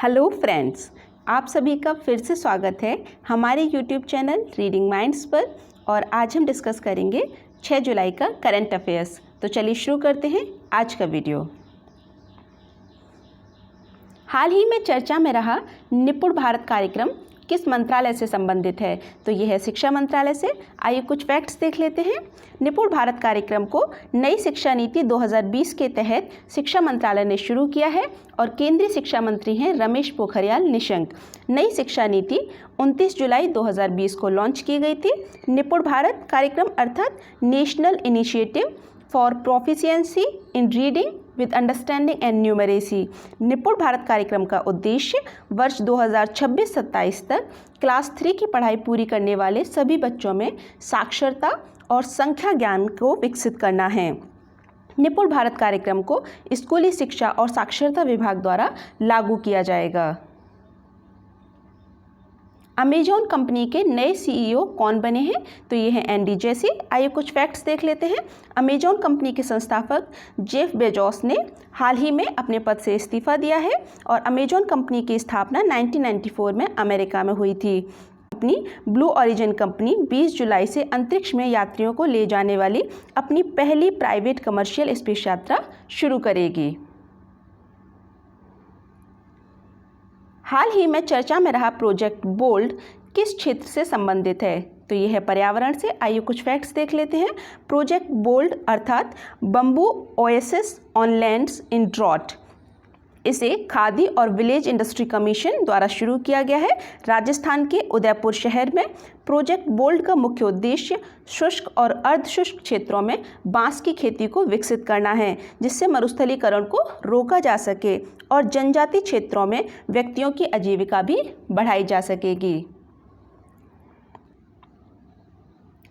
Hello friends, आप सभी का फिर से स्वागत है हमारे यूट्यूब चैनल रीडिंग माइंड्स पर। और आज हम डिस्कस करेंगे 6 जुलाई का करंट अफेयर्स। तो चलिए शुरू करते हैं आज का वीडियो। हाल ही में चर्चा में रहा निपुण भारत कार्यक्रम किस मंत्रालय से संबंधित है? तो यह है शिक्षा मंत्रालय से। आइए कुछ फैक्ट्स देख लेते हैं। निपुण भारत कार्यक्रम को नई शिक्षा नीति 2020 के तहत शिक्षा मंत्रालय ने शुरू किया है और केंद्रीय शिक्षा मंत्री हैं रमेश पोखरियाल निशंक। नई शिक्षा नीति 29 जुलाई 2020 को लॉन्च की गई थी। निपुण भारत कार्यक्रम अर्थात national initiative for proficiency in reading with understanding and numeracy. निपुण भारत कार्यक्रम का उद्देश्य वर्ष 2026-27 तक क्लास 3 की पढ़ाई पूरी करने वाले सभी बच्चों में साक्षरता और संख्या ज्ञान को विकसित करना है। निपुण भारत कार्यक्रम को स्कूली शिक्षा और साक्षरता विभाग द्वारा लागू किया जाएगा। अमेजॉन कंपनी के नए सीईओ कौन बने हैं? तो ये हैं एंडी जेसी। आइए कुछ फैक्ट्स देख लेते हैं। अमेजॉन कंपनी के संस्थापक जेफ बेजोस ने हाल ही में अपने पद से इस्तीफा दिया है और अमेजॉन कंपनी की स्थापना 1994 में अमेरिका में हुई थी। अपनी ब्लू ओरिजिन कंपनी 20 जुलाई से अंतरिक्ष में यात्रियों को ले जाने वाली अपनी पहली प्राइवेट कमर्शियल स्पेस यात्रा शुरू करेगी। हाल ही में चर्चा में रहा प्रोजेक्ट बोल्ड किस क्षेत्र से संबंधित है? तो यह है पर्यावरण से। आइए कुछ फैक्ट्स देख लेते हैं। प्रोजेक्ट बोल्ड अर्थात bamboo oasis on lands in drought, इसे खादी और विलेज इंडस्ट्री कमीशन द्वारा शुरू किया गया है राजस्थान के उदयपुर शहर में। प्रोजेक्ट बोल्ड का मुख्य उद्देश्य शुष्क और अर्धशुष्क क्षेत्रों में बांस की खेती को विकसित करना है, जिससे मरुस्थलीकरण को रोका जा सके और जनजातीय क्षेत्रों में व्यक्तियों की आजीविका भी बढ़ाई जा सकेगी।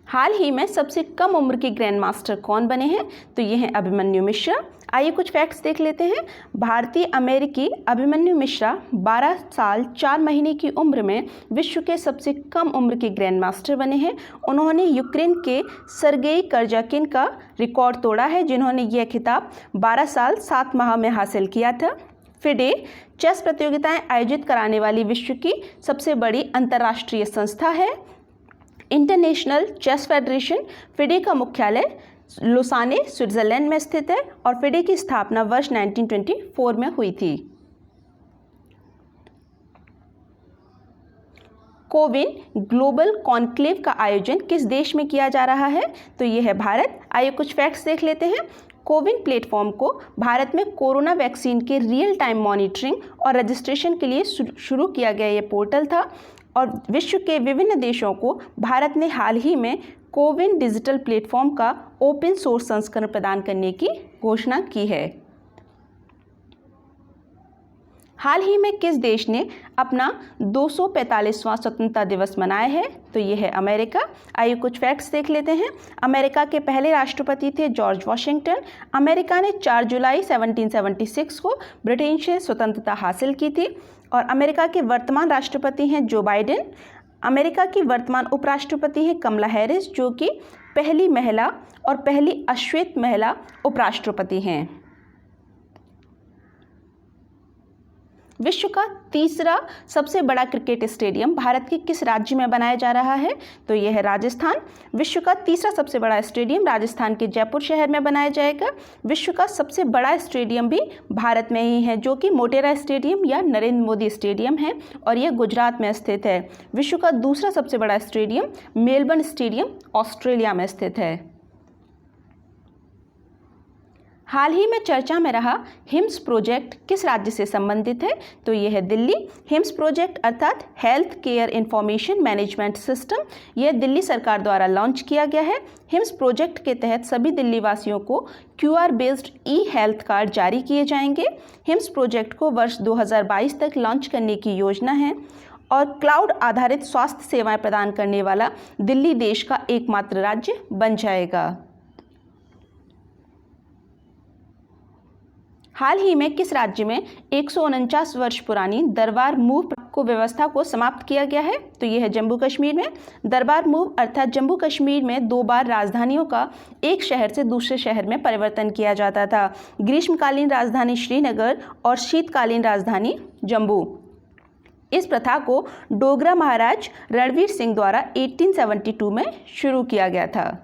हाल ही में सबसे कम उम्र के ग्रैंड मास्टर कौन बने हैं? तो ये हैं अभिमन्यु मिश्रा। आइए कुछ फैक्ट्स देख लेते हैं। भारतीय अमेरिकी अभिमन्यु मिश्रा 12 साल 4 महीने की उम्र में विश्व के सबसे कम उम्र के ग्रैंड मास्टर बने हैं। उन्होंने यूक्रेन के सर्गेई कर्जाकिन का रिकॉर्ड तोड़ा है, जिन्होंने यह खिताब 12 साल 7 माह में हासिल किया था। फिडे चेस प्रतियोगिताएं आयोजित कराने वाली विश्व की सबसे बड़ी अंतर्राष्ट्रीय संस्था है। इंटरनेशनल चेस फेडरेशन फिडे का मुख्यालय लुसाने स्विट्जरलैंड में स्थित है और फिडे की स्थापना वर्ष 1924 में हुई थी। कोविन ग्लोबल कॉन्क्लेव का आयोजन किस देश में किया जा रहा है? तो ये है भारत। आइए कुछ फैक्ट्स देख लेते हैं। कोविन प्लेटफॉर्म को भारत में कोरोना वैक्सीन के रियल टाइम मॉनिटरिंग और रजिस्ट्रेशन के लिए शुरू किया गया ये पोर्टल था और विश्व के विभिन्न देशों को भारत ने हाल ही में कोविन डिजिटल प्लेटफॉर्म का ओपन सोर्स संस्करण प्रदान करने की घोषणा की है। हाल ही में किस देश ने अपना 245वां स्वतंत्रता दिवस मनाया है? तो ये है अमेरिका। आइए कुछ फैक्ट्स देख लेते हैं। अमेरिका के पहले राष्ट्रपति थे जॉर्ज वॉशिंगटन। अमेरिका ने 4 जुलाई 1776 को ब्रिटेन से स्वतंत्रता हासिल की थी और अमेरिका के वर्तमान राष्ट्रपति हैं जो बाइडेन। अमेरिका की वर्तमान उपराष्ट्रपति हैं कमला हैरिस, जो कि पहली महिला और पहली अश्वेत महिला उपराष्ट्रपति हैं। विश्व का तीसरा सबसे बड़ा क्रिकेट स्टेडियम भारत के किस राज्य में बनाया जा रहा है? तो यह है राजस्थान। विश्व का तीसरा सबसे बड़ा स्टेडियम राजस्थान के जयपुर शहर में बनाया जाएगा। विश्व का सबसे बड़ा स्टेडियम भी भारत में ही है, जो कि मोटेरा स्टेडियम या नरेंद्र मोदी स्टेडियम है और यह गुजरात में स्थित है। विश्व का दूसरा सबसे बड़ा स्टेडियम मेलबर्न स्टेडियम ऑस्ट्रेलिया में स्थित है। हाल ही में चर्चा में रहा हिम्स प्रोजेक्ट किस राज्य से संबंधित है? तो यह है दिल्ली। हिम्स प्रोजेक्ट अर्थात health care information management system, यह दिल्ली सरकार द्वारा लॉन्च किया गया है। हिम्स प्रोजेक्ट के तहत सभी दिल्ली वासियों को QR बेस्ड ई हेल्थ कार्ड जारी किए जाएंगे। हिम्स प्रोजेक्ट को वर्ष 2022 तक लॉन्च करने की योजना है और क्लाउड आधारित स्वास्थ्य सेवाएं प्रदान करने वाला दिल्ली देश का एकमात्र राज्य बन जाएगा। हाल ही में किस राज्य में 149 वर्ष पुरानी दरबार मूव व्यवस्था को समाप्त किया गया है? तो यह है जम्मू कश्मीर में। दरबार मूव अर्थात जम्मू कश्मीर में 2 बार राजधानियों का एक शहर से दूसरे शहर में परिवर्तन किया जाता था। ग्रीष्मकालीन राजधानी श्रीनगर और शीतकालीन राजधानी जम्मू। इस प्रथा को डोगरा महाराज रणवीर सिंह द्वारा 1872 में शुरू किया गया था।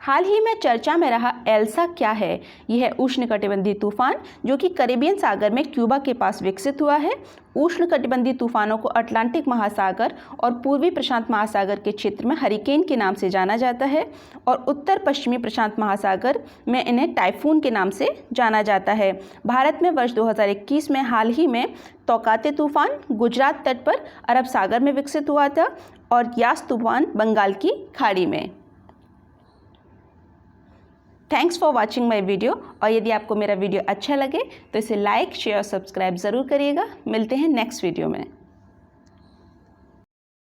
हाल ही में चर्चा में रहा एल्सा क्या है? यह उष्णकटिबंधीय तूफान जो कि कैरिबियन सागर में क्यूबा के पास विकसित हुआ है। उष्णकटिबंधीय तूफानों को अटलांटिक महासागर और पूर्वी प्रशांत महासागर के क्षेत्र में हरिकेन के नाम से जाना जाता है और उत्तर पश्चिमी प्रशांत महासागर में इन्हें टाइफून के नाम से जाना जाता है। भारत में वर्ष 2021 में हाल ही में तौकाते तूफान गुजरात तट पर अरब सागर में विकसित हुआ था और यास तूफान बंगाल की खाड़ी में। Thanks for watching my video. और यदि आपको मेरा वीडियो अच्छा लगे तो इसे लाइक, शेयर और सब्सक्राइब ज़रूर करिएगा। मिलते हैं नेक्स्ट वीडियो में।